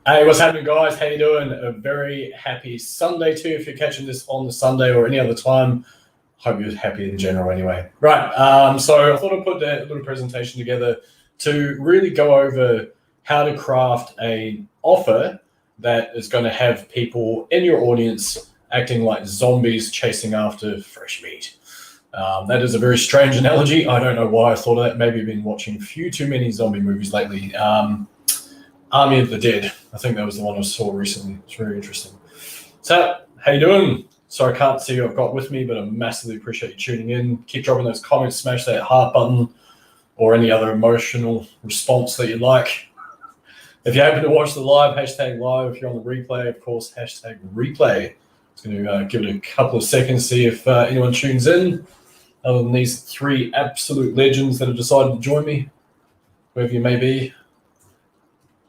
Hey, what's happening, guys? How you doing? A very happy Sunday to you if you're catching this on the Sunday or any other time. Hope you're happy in general anyway. Right, so I thought I'd put a little presentation together to really go over how to craft an offer that is going to have people in your audience acting like zombies chasing after fresh meat. That is a very strange analogy. I don't know why I thought of that. Maybe I've been watching a few too many zombie movies lately. Army of the Dead. I think that was the one I saw recently. It's very interesting. So, how you doing? Sorry I can't see who I've got with me, but I massively appreciate you tuning in. Keep dropping those comments, smash that heart button, or any other emotional response that you like. If you happen to watch the live, hashtag live. If you're on the replay, of course, hashtag replay. Just going to give it a couple of seconds, see if anyone tunes in, other than these three absolute legends that have decided to join me, wherever you may be.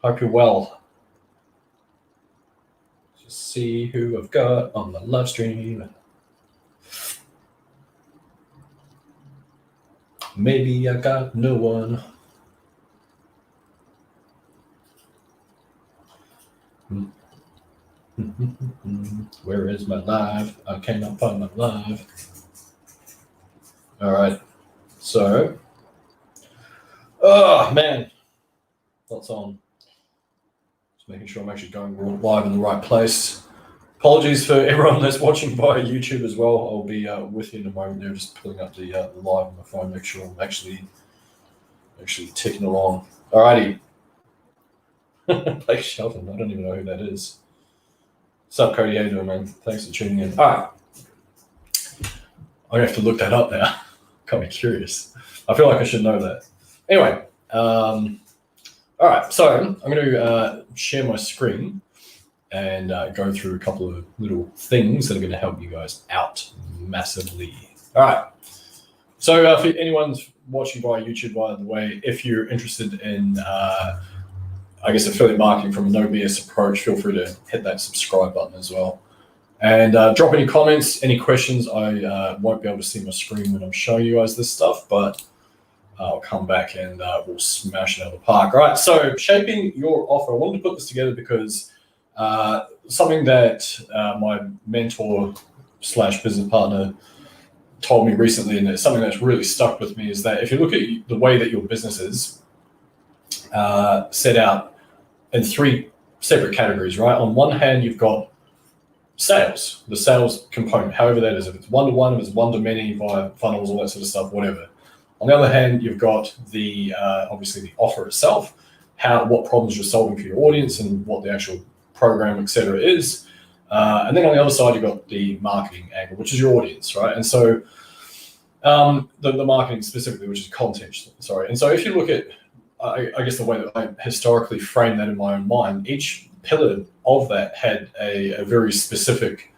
Hope you're well. Just see who I've got on the live stream. Maybe I got no one. Where is my live? I cannot find my live. All right. So, oh man, what's on? Making sure I'm actually going live in the right place. Apologies for everyone that's watching via YouTube as well. I'll be with you in a moment there, just pulling up the live on my phone, make sure I'm actually ticking along. Alrighty. Blake Shelton, I don't even know who that is. What's up, Cody? How you doing, man? Thanks for tuning in. All right. I'm going to have to look that up now. Got me curious. I feel like I should know that. Anyway, all right, so I'm going to share my screen and go through a couple of little things that are going to help you guys out massively. All right, so for anyone watching via YouTube, by the way, if you're interested in, I guess, affiliate marketing from a no BS approach, feel free to hit that subscribe button as well. And drop any comments, any questions. I won't be able to see my screen when I'm showing you guys this stuff, but I'll come back and we'll smash it out of the park. All right, so shaping your offer. I wanted to put this together because something that my mentor / business partner told me recently, and it's something that's really stuck with me, is that if you look at the way that your business is set out in three separate categories, right? On one hand, you've got sales, the sales component, however that is, if it's one-to-one, if it's one-to-many via funnels, all that sort of stuff, whatever. On the other hand, you've got the obviously the offer itself, what problems you're solving for your audience and what the actual program, etc. is. And then on the other side, you've got the marketing angle, which is your audience, right? And so the marketing specifically, which is content, sorry. And so if you look at, I guess the way that I historically frame that in my own mind, each pillar of that had a very specific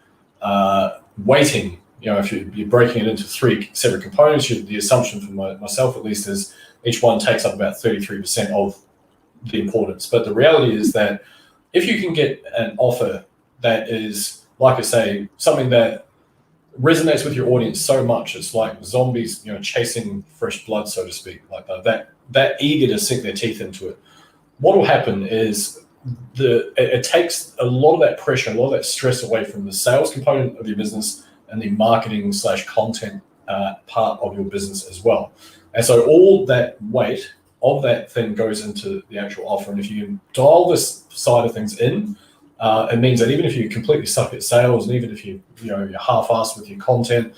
weighting. You know, if you're breaking it into three separate components, the assumption for myself at least is each one takes up about 33% of the importance. But the reality is that if you can get an offer that is, like I say, something that resonates with your audience so much, it's like zombies, you know, chasing fresh blood, so to speak, like that eager to sink their teeth into it. What will happen is it takes a lot of that pressure, a lot of that stress away from the sales component of your business and the marketing / content part of your business as well. And so all that weight of that thing goes into the actual offer. And if you can dial this side of things in, it means that even if you completely suck at sales, and even if you're half-assed with your content,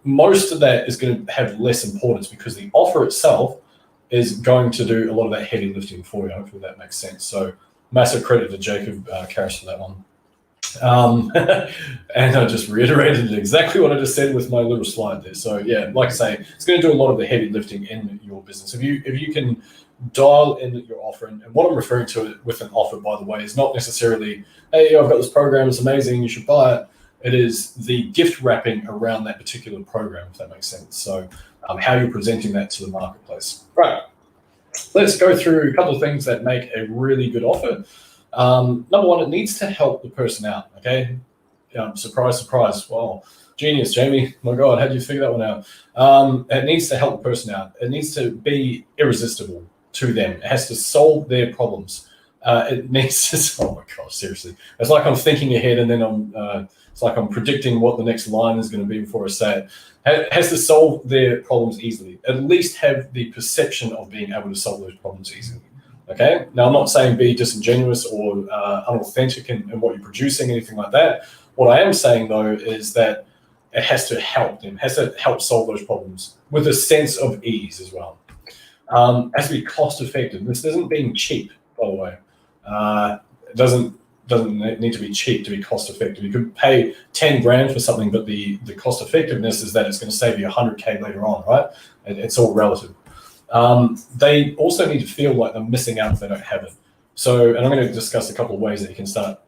most of that is going to have less importance because the offer itself is going to do a lot of that heavy lifting for you. Hopefully that makes sense. So massive credit to Jacob Karras for that one. And I just reiterated exactly what I just said with my little slide there. So yeah, like I say, it's going to do a lot of the heavy lifting in your business. If you can dial in your offer, and what I'm referring to with an offer, by the way, is not necessarily, hey, I've got this program, it's amazing, you should buy it. It is the gift wrapping around that particular program, if that makes sense. So how you're presenting that to the marketplace. Right. Let's go through a couple of things that make a really good offer. Number one, it needs to help the person out, okay? Surprise, surprise. Wow, genius, Jamie. My God, how did you figure that one out? It needs to help the person out. It needs to be irresistible to them. It has to solve their problems. it needs to, oh my gosh, seriously. It's like I'm thinking ahead and then it's like I'm predicting what the next line is going to be before I say it. Has to solve their problems easily. At least have the perception of being able to solve those problems easily. Okay. Now, I'm not saying be disingenuous or unauthentic in what you're producing, anything like that. What I am saying, though, is that it has to help them, has to help solve those problems with a sense of ease as well. Has to be cost effective. This isn't being cheap, by the way. It doesn't need to be cheap to be cost effective. You could pay 10 grand for something, but the cost effectiveness is that it's going to save you 100K later on, right? It's all relative. They also need to feel like they're missing out if they don't have it. So, and I'm going to discuss a couple of ways that you can start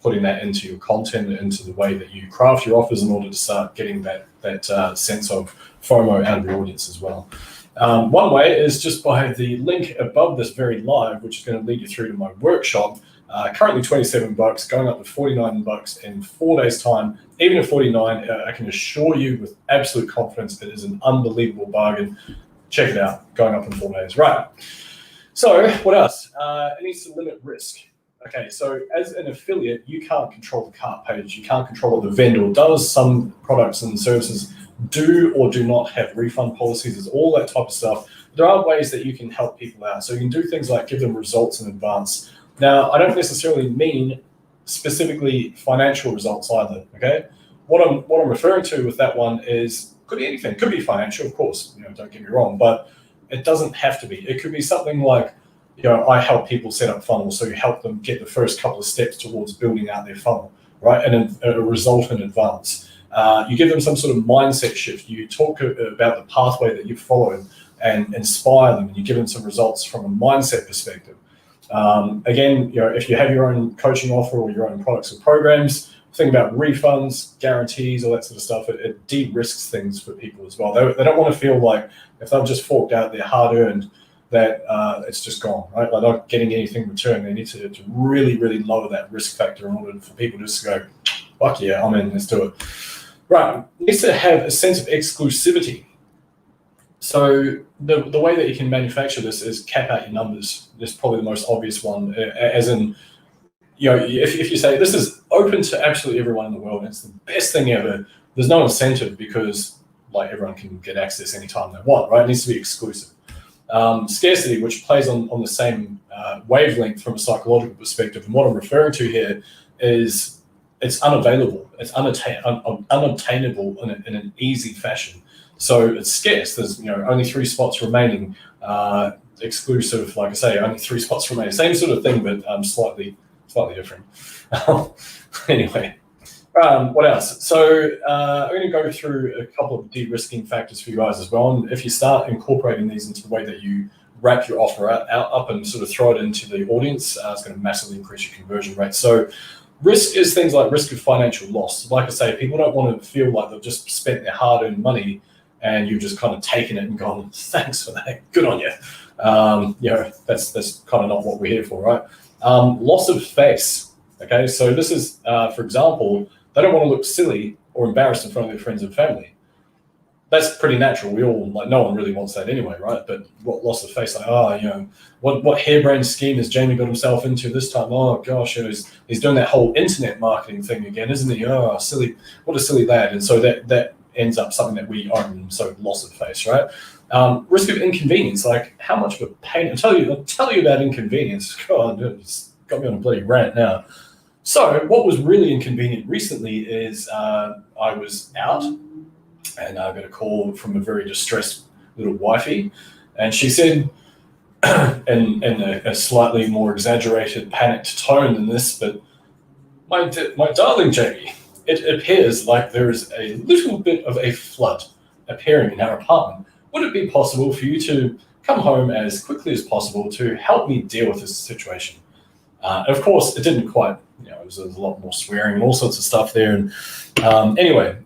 putting that into your content, into the way that you craft your offers in order to start getting that sense of FOMO out of your audience as well. One way is just by the link above this very live, which is going to lead you through to my workshop. Currently $27, going up to $49 in 4 days' time. Even at 49, I can assure you with absolute confidence it is an unbelievable bargain. Check it out, going up in 4 days. Right. So what else? It needs to limit risk. Okay, so as an affiliate, you can't control the cart page. You can't control what the vendor does. Some products and services do or do not have refund policies. There's all that type of stuff. There are ways that you can help people out. So you can do things like give them results in advance. Now, I don't necessarily mean specifically financial results either, okay? What I'm referring to with that one is, could be anything. Could be financial, of course, don't get me wrong, but it doesn't have to be. It could be something like, I help people set up funnels, so you help them get the first couple of steps towards building out their funnel, right? And a result in advance. You give them some sort of mindset shift. You talk about the pathway that you've followed and inspire them, and you give them some results from a mindset perspective. Again, if you have your own coaching offer or your own products or programs, think about refunds, guarantees, all that sort of stuff. It de-risks things for people as well. They don't want to feel like if they've just forked out their hard-earned, that it's just gone, right? They're not getting anything returned. They need to really, really lower that risk factor in order for people just to go, fuck yeah, I'm in, let's do it. Right, it needs to have a sense of exclusivity. So the way that you can manufacture this is cap out your numbers. This is probably the most obvious one, as in, if you say this is open to absolutely everyone in the world, and it's the best thing ever, there's no incentive because like everyone can get access anytime they want, right? It needs to be exclusive. Scarcity, which plays on the same wavelength from a psychological perspective. And what I'm referring to here is it's unavailable. It's unobtainable in an easy fashion. So it's scarce. There's only 3 spots remaining. Exclusive, like I say, only 3 spots remaining. Same sort of thing, but slightly different. Anyway. What else? So I'm going to go through a couple of de-risking factors for you guys as well. And if you start incorporating these into the way that you wrap your offer up and sort of throw it into the audience, it's going to massively increase your conversion rate. So risk is things like risk of financial loss. Like I say, people don't want to feel like they've just spent their hard-earned money and you've just kind of taken it and gone, thanks for that, good on you. That's kind of not what we're here for, right? Loss of face. Okay, so this is, for example, they don't want to look silly or embarrassed in front of their friends and family. That's pretty natural. We all, no one really wants that anyway, right? But what loss of face, what harebrained scheme has Jamie got himself into this time? Oh gosh, he's doing that whole internet marketing thing again, isn't he? Oh, silly, what a silly lad. And so that ends up something that we own, so loss of face, right? Risk of inconvenience, like how much of a pain, I'll tell you about inconvenience. God, it's got me on a bloody rant now. So what was really inconvenient recently is I was out and I got a call from a very distressed little wifey, and she said, in a slightly more exaggerated, panicked tone than this, but my darling Jamie, it appears like there is a little bit of a flood appearing in our apartment. Would it be possible for you to come home as quickly as possible to help me deal with this situation? Of course, it didn't quite, there was a lot more swearing and all sorts of stuff there. And anyway,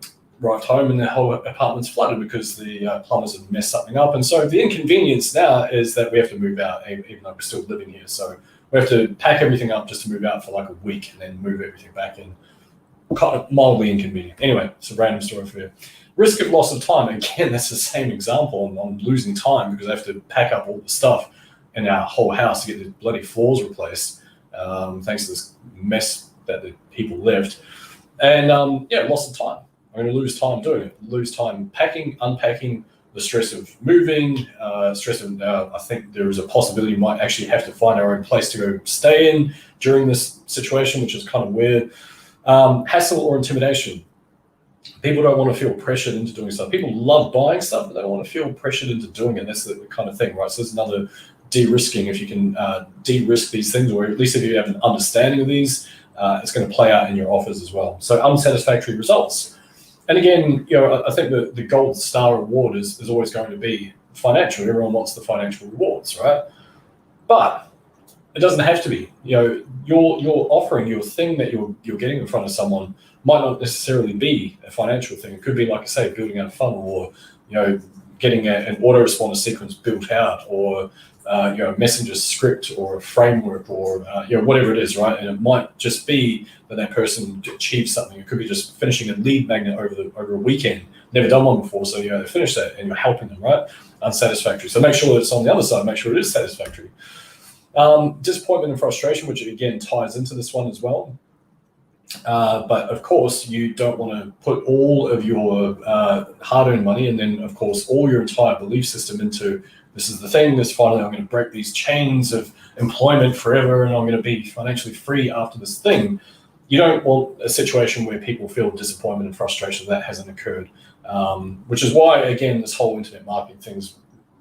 arrived home and the whole apartment's flooded because the plumbers have messed something up. And so the inconvenience now is that we have to move out, even though we're still living here. So we have to pack everything up just to move out for like a week and then move everything back in. Kind of mildly inconvenient. Anyway, it's a random story for you. Risk of loss of time. Again, that's the same example. I'm losing time because I have to pack up all the stuff in our whole house to get the bloody floors replaced. thanks to this mess that the people left. And lots of time. I'm going to lose time doing it. Lose time packing, unpacking, the stress of moving, stress of I think there is a possibility we might actually have to find our own place to go stay in during this situation, which is kind of weird. Hassle or intimidation. People don't want to feel pressured into doing stuff. People love buying stuff, but they don't want to feel pressured into doing it. That's the kind of thing, right? So there's another de-risking. If you can de-risk these things, or at least if you have an understanding of these, it's going to play out in your offers as well. So unsatisfactory results. And again, I think the gold star reward is always going to be financial. Everyone wants the financial rewards, right? But it doesn't have to be. Your offering, your thing that you're getting in front of someone might not necessarily be a financial thing. It could be, like I say, building out a funnel, or getting an autoresponder sequence built out, or a messenger script, or a framework, or whatever it is, right? And it might just be that person achieves something. It could be just finishing a lead magnet over a weekend. Never done one before, so they finish that, and you're helping them, right? Unsatisfactory. So make sure it's on the other side. Make sure it is satisfactory. Disappointment and frustration, which again ties into this one as well. But of course, you don't want to put all of your hard-earned money, and then of course all your entire belief system into this is the thing. This finally, I'm going to break these chains of employment forever, and I'm going to be financially free after this thing. You don't want a situation where people feel disappointment and frustration that hasn't occurred, which is why, again, this whole internet marketing thing is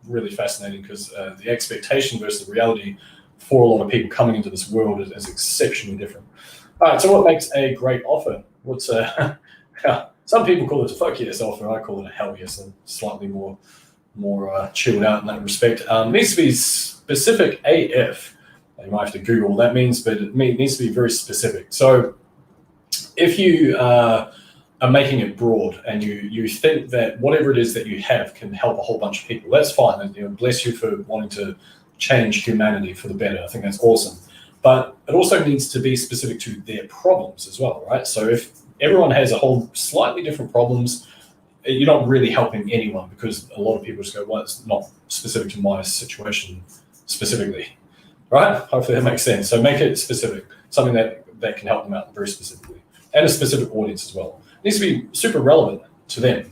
really fascinating, because the expectation versus the reality for a lot of people coming into this world is exceptionally different. All right, so what makes a great offer? Some people call it a fuck yes offer. I call it a hell yes, and slightly more chilled out in that respect. It needs to be specific AF. You might have to Google what that means, but it needs to be very specific. So if you are making it broad, and you think that whatever it is that you have can help a whole bunch of people, that's fine. And bless you for wanting to change humanity for the better. I think that's awesome. But it also needs to be specific to their problems as well, right? So if everyone has a whole slightly different problems, you're not really helping anyone, because a lot of people just go, well, it's not specific to my situation specifically, right? Hopefully that makes sense. So make it specific, something that can help them out very specifically, and a specific audience as well. It needs to be super relevant to them.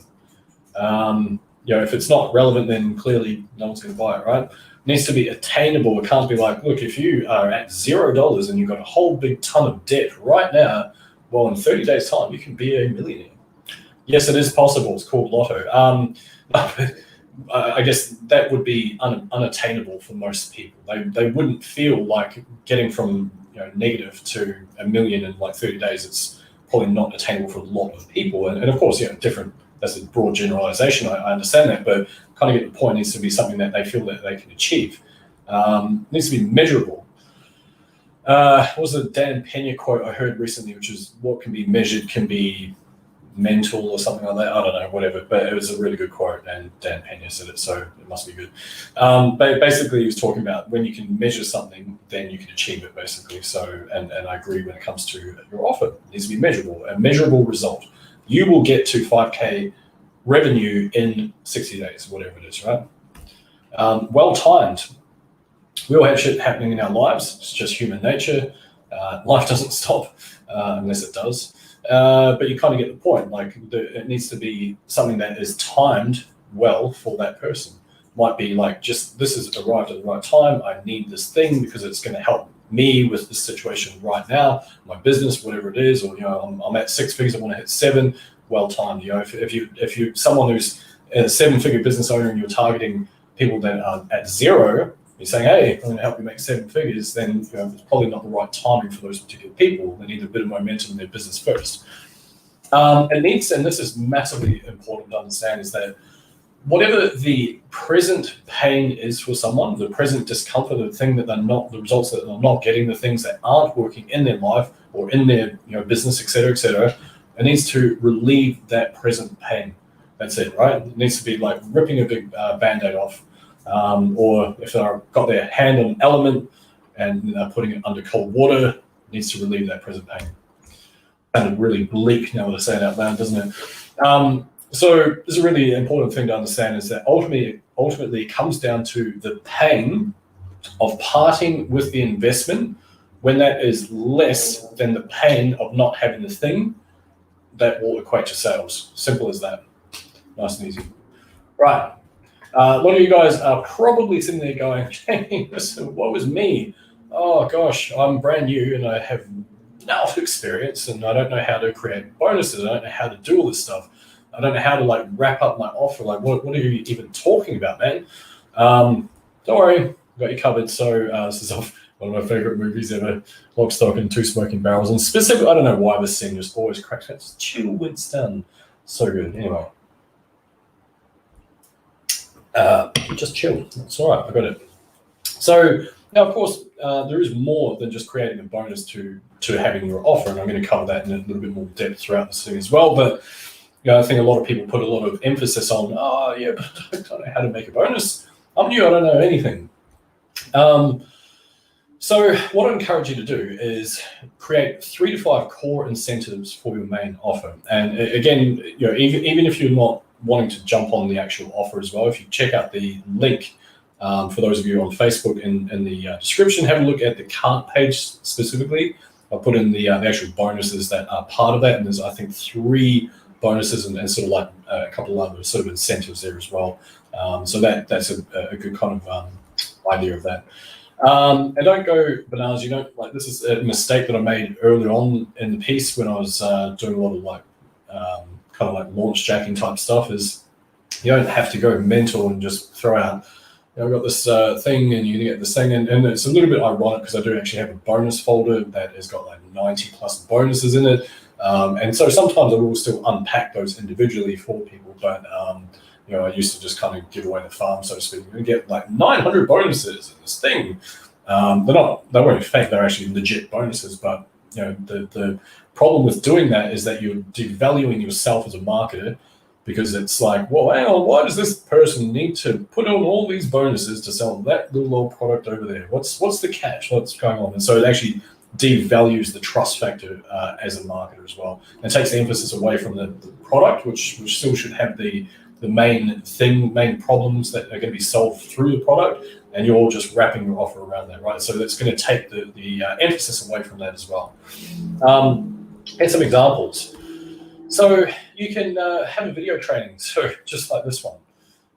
If it's not relevant, then clearly no one's going to buy it, right? It needs to be attainable. It can't be like, look, if you are at $0 and you've got a whole big ton of debt right now, well, in 30 days' time, you can be a millionaire. Yes, it is possible. It's called Lotto. I guess that would be unattainable for most people. They wouldn't feel like getting from negative to a million in like 30 days. It's probably not attainable for a lot of people. And of course, different. That's a broad generalization. I understand that, but kind of get the point. It needs to be something that they feel that they can achieve. It needs to be measurable. What was the Dan Pena quote I heard recently, which is what can be measured can be mental or something like that. I don't know, whatever. But it was a really good quote, and Dan Pena said it, so it must be good. But basically, he was talking about when you can measure something, then you can achieve it, basically. So, and I agree when it comes to your offer. It needs to be measurable, a measurable result. You will get to 5K revenue in 60 days, whatever it is, right? Well-timed. We all have shit happening in our lives. It's just human nature. Life doesn't stop unless it does. But you kind of get the point. Like it needs to be something that is timed well for that person. Might be like, just this has arrived at the right time. I need this thing because it's going to help me with this situation right now, my business, whatever it is, or I'm at 6 figures, I want to hit 7. Well timed. If you someone who's a 7-figure business owner and you're targeting people that are at 0, you're saying, hey, I'm going to help you make 7 figures, then it's probably not the right timing for those particular people. They need a bit of momentum in their business first. And this is massively important to understand, is that whatever the present pain is for someone, the present discomfort, the thing that the results that they're not getting, the things that aren't working in their life or in their business, et cetera, it needs to relieve that present pain. That's it, right? It needs to be like ripping a big Band-Aid off, or if they've got their hand on an element and putting it under cold water, it needs to relieve that present pain. Sounded really bleak now that I say it out loud, doesn't it? So this is a really important thing to understand, is that ultimately it comes down to the pain of parting with the investment When that is less than the pain of not having the thing, that will equate to sales. Simple as that. Nice and easy. Right. A lot of you guys are probably sitting there going, hey, what was me? Oh gosh, I'm brand new and I have no experience and I don't know how to create bonuses. I don't know how to do all this stuff. I don't know how to like wrap up my offer. Like, what are you even talking about, man? Don't worry, got you covered. So this is off one of my favorite movies ever, Lock, Stock, and Two Smoking Barrels. And specifically, I don't know why this scene just always cracks me up. Just chill, Winston. So good. Anyway. Just chill. It's all right. I got it. So now, of course, there is more than just creating a bonus to having your offer, and I'm going to cover that in a little bit more depth throughout this thing as well. But I think a lot of people put a lot of emphasis on, oh yeah, but I don't know how to make a bonus. I'm new. I don't know anything. So what I encourage you to do is create 3 to 5 core incentives for your main offer. And again, even if you're not wanting to jump on the actual offer as well, if you check out the link for those of you on Facebook in the description, have a look at the cart page specifically. I'll put in the actual bonuses that are part of that, and there's I think 3 bonuses and sort of like a couple of other sort of incentives there as well. So that's a good kind of idea of that. And don't go bananas. You don't like this is a mistake that I made earlier on in the piece when I was doing a lot of like kind of like launch jacking type stuff. Is you don't have to go mental and just throw out. I've got this thing, and you get this thing, and it's a little bit ironic because I do actually have a bonus folder that has got like 90 plus bonuses in it, and so sometimes I will still unpack those individually for people, but I used to just kind of give away the farm, so to speak, and get like 900 bonuses in this thing. They weren't fake; they're actually legit bonuses. But the problem with doing that is that you're devaluing yourself as a marketer, because it's like, well, hang on, why does this person need to put on all these bonuses to sell that little old product over there? What's the catch? What's going on? And so it actually devalues the trust factor as a marketer as well, and takes the emphasis away from the product, which still should have the main problems that are going to be solved through the product, and you're all just wrapping your offer around that, right? So that's going to take the emphasis away from that as well. And some examples. So you can have a video training, so just like this one.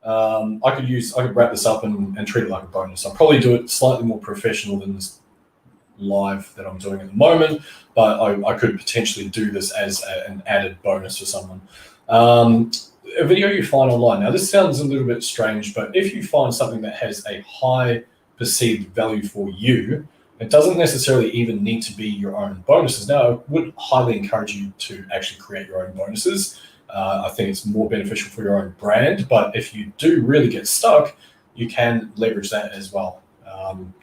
I could wrap this up and treat it like a bonus. I'll probably do it slightly more professional than this live that I'm doing at the moment, but I could potentially do this as an added bonus for someone. A video you find online. Now, this sounds a little bit strange, but if you find something that has a high perceived value for you, it doesn't necessarily even need to be your own bonuses. Now, I would highly encourage you to actually create your own bonuses. I think it's more beneficial for your own brand, but if you do really get stuck, you can leverage that as well.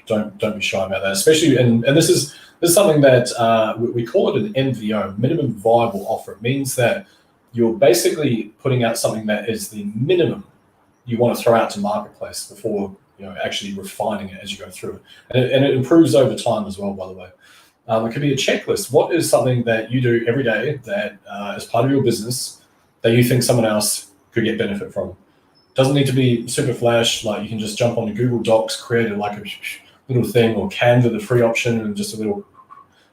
Don't be shy about that, especially, and this is something that we call it an MVO, minimum viable offer. It means that you're basically putting out something that is the minimum you want to throw out to marketplace before actually refining it as you go through it. And it improves over time as well, by the way. It could be a checklist. What is something that you do every day that as part of your business that you think someone else could get benefit from? Doesn't need to be super flash. Like you can just jump onto Google Docs, create like a little thing, or Canva, the free option, and just a little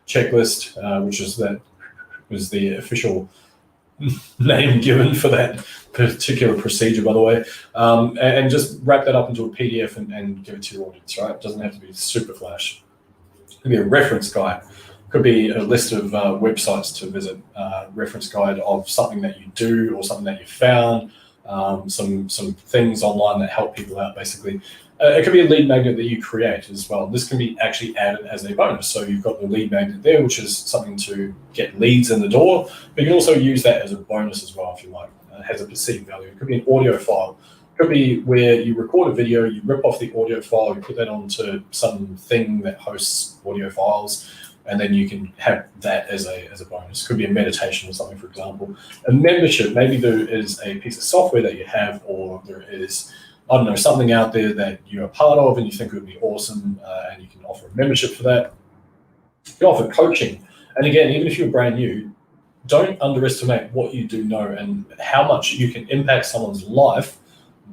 checklist, which is the official name given for that particular procedure, by the way, and just wrap that up into a PDF and give it to your audience, right? It doesn't have to be super flash. It could be a reference guide. It could be a list of websites to visit, reference guide of something that you do or something that you found, some things online that help people out, basically. It could be a lead magnet that you create as well. This can be actually added as a bonus. So you've got the lead magnet there, which is something to get leads in the door. But you can also use that as a bonus as well, if you like. It has a perceived value. It could be an audio file. It could be where you record a video, you rip off the audio file, you put that onto some thing that hosts audio files, and then you can have that as a bonus. It could be a meditation or something, for example. A membership, maybe there is a piece of software that you have, or there is, I don't know, something out there that you're a part of and you think it would be awesome, and you can offer a membership for that. You can offer coaching. And again, even if you're brand new, don't underestimate what you do know and how much you can impact someone's life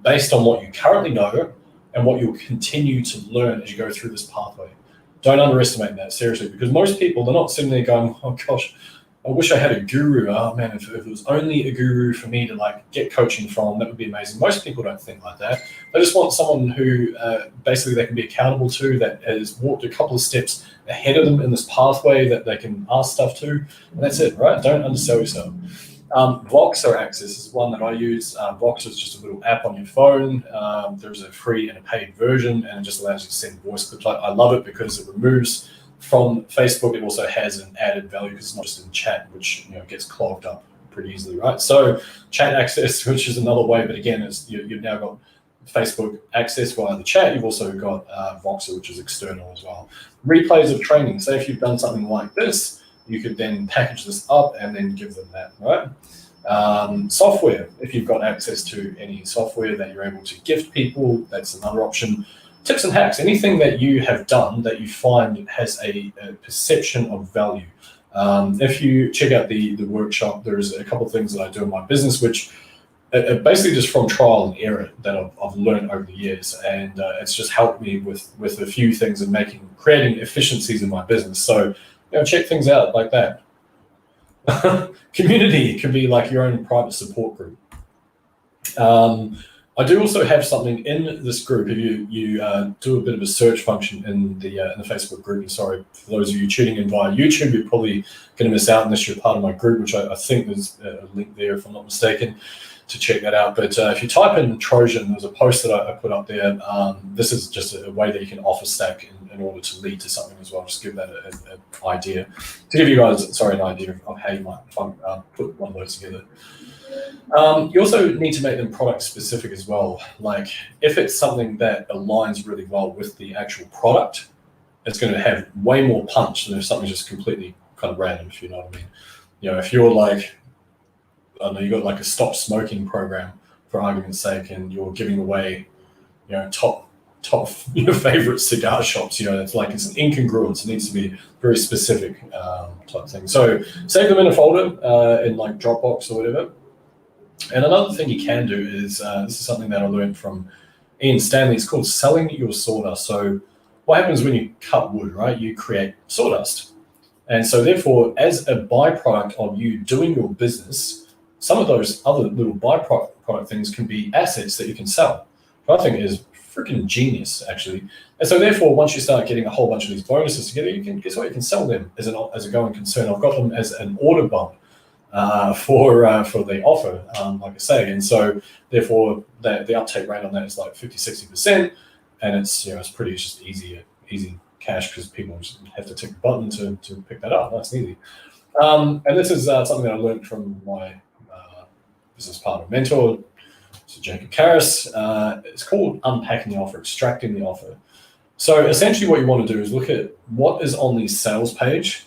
based on what you currently know and what you'll continue to learn as you go through this pathway. Don't underestimate that, seriously, because most people, they're not sitting there going, oh gosh, I wish I had a guru. Oh man, if it was only a guru for me to like get coaching from, that would be amazing. Most people don't think like that. They just want someone who basically they can be accountable to, that has walked a couple of steps ahead of them in this pathway that they can ask stuff to, and that's it, right? Don't undersell yourself. Voxer Access is one that I use. Voxer is just a little app on your phone. There's a free and a paid version, and it just allows you to send voice clips. I love it because it removes from Facebook. It also has an added value because it's not just in chat, which gets clogged up pretty easily, right? So chat access, which is another way, but again, you've now got Facebook access via the chat. You've also got Voxer, which is external as well. Replays of training. Say if you've done something like this, you could then package this up and then give them that, right? Software, if you've got access to any software that you're able to gift people, that's another option. Tips and hacks, anything that you have done that you find has a perception of value. If you check out the workshop, there's a couple of things that I do in my business, which are basically just from trial and error that I've learned over the years, and it's just helped me with a few things and creating efficiencies in my business. So check things out like that. Community can be like your own private support group. I do also have something in this group. If you do a bit of a search function in the Facebook group, and sorry for those of you tuning in via YouTube, you're probably going to miss out unless you're part of my group, which I think there's a link there if I'm not mistaken to check that out. But if you type in Trojan, there's a post that I put up there. This is just a way that you can offer stack in order to lead to something as well. Just give that an idea. To give you guys, an idea of how you might put one of those together. You also need to make them product specific as well. Like if it's something that aligns really well with the actual product, it's going to have way more punch than if something's just completely kind of random, if you know what I mean. If you're like, I don't know, you got like a stop smoking program for argument's sake, and you're giving away, top your favorite cigar shops, it's like it's an incongruence. It needs to be very specific type thing. So save them in a folder in like Dropbox or whatever. And another thing you can do is, this is something that I learned from Ian Stanley. It's called selling your sawdust. So what happens when you cut wood, right? You create sawdust. And so therefore, as a byproduct of you doing your business, some of those other little byproduct things can be assets that you can sell. Which I think is freaking genius, actually. And so therefore, once you start getting a whole bunch of these bonuses together, guess what? You can sell them as a going concern. I've got them as an order bump for the offer, like I say. And so therefore, the uptake rate on that is like 50-60%, and it's it's just easy cash because people just have to tick the button to pick that up. Nice and easy. And this is something that I learned from my business partner mentor, so Jacob Karras. It's called unpacking the offer, extracting the offer. So essentially what you want to do is look at what is on the sales page,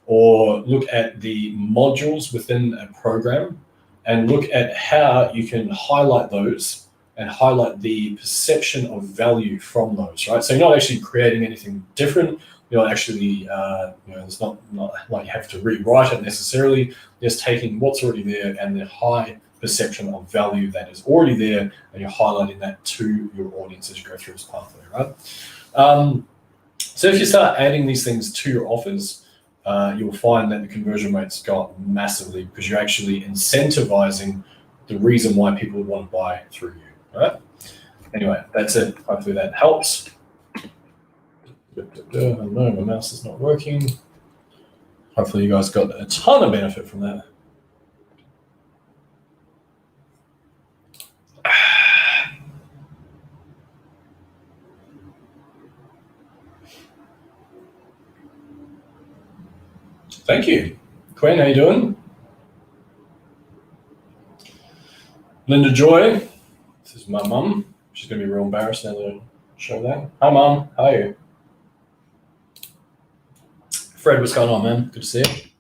or look at the modules within a program and look at how you can highlight those and highlight the perception of value from those, right? So you're not actually creating anything different. You're not actually, it's not like you have to rewrite it necessarily. Just taking what's already there and the high perception of value that is already there, and you're highlighting that to your audience as you go through this pathway, right? So if you start adding these things to your offers, you'll find that the conversion rates go up massively because you're actually incentivizing the reason why people would want to buy through you, right? Anyway, that's it. Hopefully that helps. No, my mouse is not working. Hopefully you guys got a ton of benefit from that. Thank you. Quinn, how you doing? Linda Joy, this is my mum. She's going to be real embarrassed now to show that. Hi, Mum. How are you? Fred, what's going on, man? Good to see you.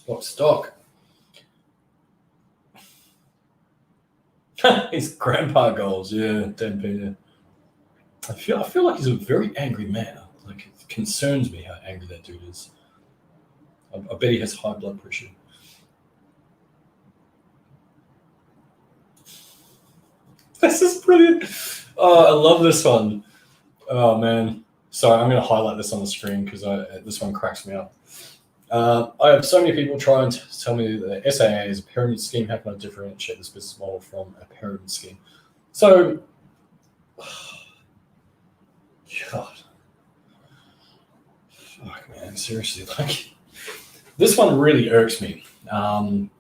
Lock stock. His grandpa goals, yeah, 10 Peter. I feel like he's a very angry man. Like, it concerns me how angry that dude is. I bet he has high blood pressure. This is brilliant. Oh, I love this one. Oh, man. So I'm going to highlight this on the screen because this one cracks me up. I have so many people try and tell me that SAA is a pyramid scheme. How can I differentiate this business model from a pyramid scheme? So, God, fuck, man, seriously, like this one really irks me, and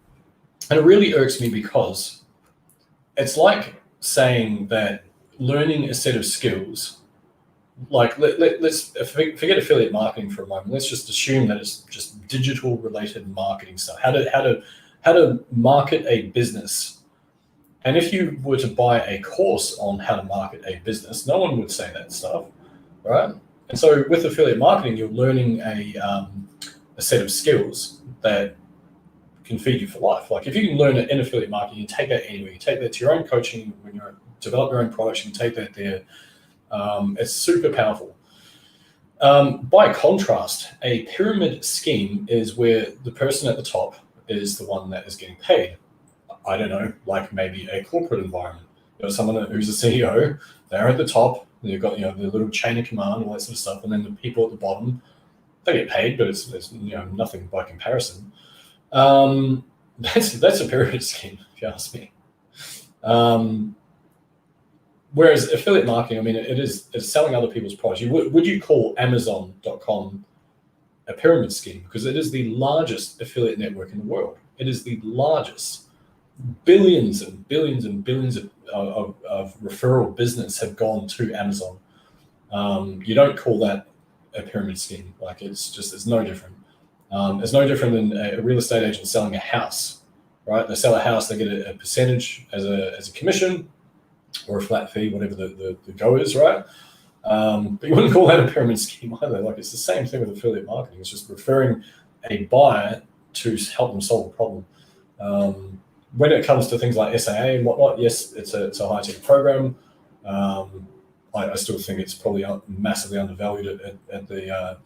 it really irks me because it's like saying that learning a set of skills, like let's forget affiliate marketing for a moment. Let's just assume that it's just digital related marketing stuff. How to market a business. And if you were to buy a course on how to market a business, no one would say that stuff, right? And so with affiliate marketing, you're learning a set of skills that can feed you for life. Like if you can learn it in affiliate marketing, you take that anywhere. You take that to your own coaching when you develop your own products. You can take that there. It's super powerful. By contrast, a pyramid scheme is where the person at the top is the one that is getting paid. I don't know, like maybe a corporate environment. Someone who's a CEO, they're at the top. They've got the little chain of command, all that sort of stuff, and then the people at the bottom, they get paid, but it's nothing by comparison. That's a pyramid scheme, if you ask me. Whereas affiliate marketing, I mean, it's selling other people's products. Would you call Amazon.com a pyramid scheme? Because it is the largest affiliate network in the world. It is the largest. Billions and billions and billions of referral business have gone to Amazon. You don't call that a pyramid scheme. Like it's no different. It's no different than a real estate agent selling a house, right? They sell a house, they get a percentage as a commission or a flat fee, whatever the go is, right? But you wouldn't call that a pyramid scheme either. Like it's the same thing with affiliate marketing. It's just referring a buyer to help them solve a problem. When it comes to things like SAA and whatnot, yes, it's a high-tech program. I still think it's probably massively undervalued at the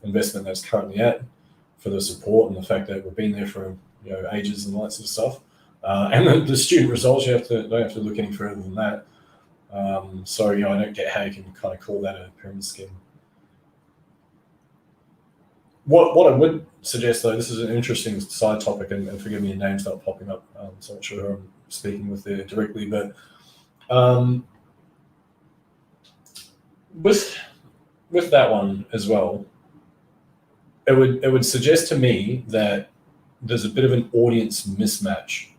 investment that's currently at, for the support and the fact that we've been there for ages and all that sort of stuff. And the student results, you don't have to look any further than that. So I don't get how you can kind of call that a pyramid scheme. What I would suggest, though, this is an interesting side topic, and forgive me, your name's not popping up, so I'm not sure who I'm speaking with there directly, but with that one as well, it would suggest to me that there's a bit of an audience mismatch,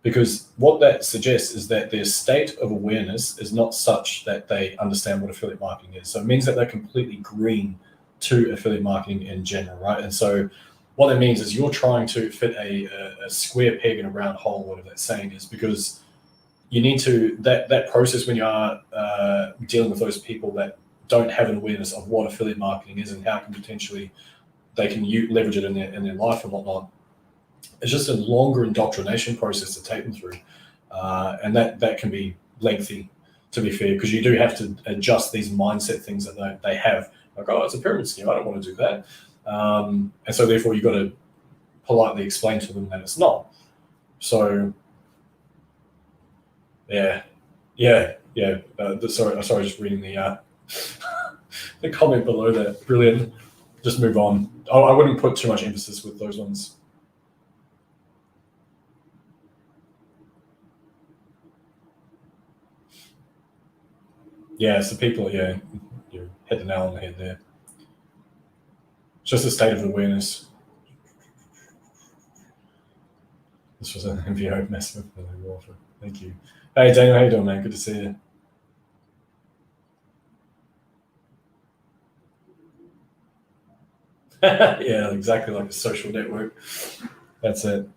because what that suggests is that their state of awareness is not such that they understand what affiliate marketing is. So it means that they're completely green to affiliate marketing in general, right? And so what that means is you're trying to fit a square peg in a round hole, whatever that saying is, because you need to, that process when you are dealing with those people that don't have an awareness of what affiliate marketing is and how can potentially they can leverage it in their life and whatnot. It's just a longer indoctrination process to take them through. And that can be lengthy, to be fair, because you do have to adjust these mindset things that they have. Like, oh, it's a pyramid scheme, I don't want to do that. And so therefore you've got to politely explain to them that it's not. So yeah. Sorry, just reading the the comment below that. Brilliant. Just move on. I wouldn't put too much emphasis with those ones. Yeah, so people, you hit the nail on the head there. It's just a state of awareness. This was an MVO massive water. Thank you. Hey, Daniel, how you doing, man? Good to see you. Yeah, exactly like a social network. That's it.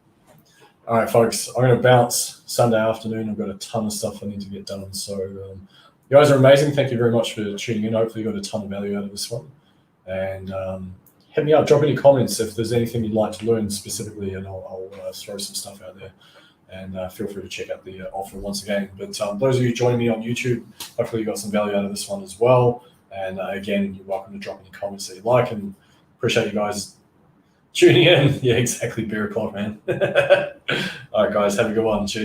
All right, folks, I'm going to bounce. Sunday afternoon, I've got a ton of stuff I need to get done. So you guys are amazing. Thank you very much for tuning in. Hopefully you got a ton of value out of this one. And hit me up. Drop any comments if there's anything you'd like to learn specifically, and I'll throw some stuff out there. And feel free to check out the offer once again. But those of you joining me on YouTube, hopefully you got some value out of this one as well. And again, you're welcome to drop any comments that you like, and appreciate you guys tuning in. Yeah, exactly. Beer o'clock, man. All right, guys, have a good one. Cheers.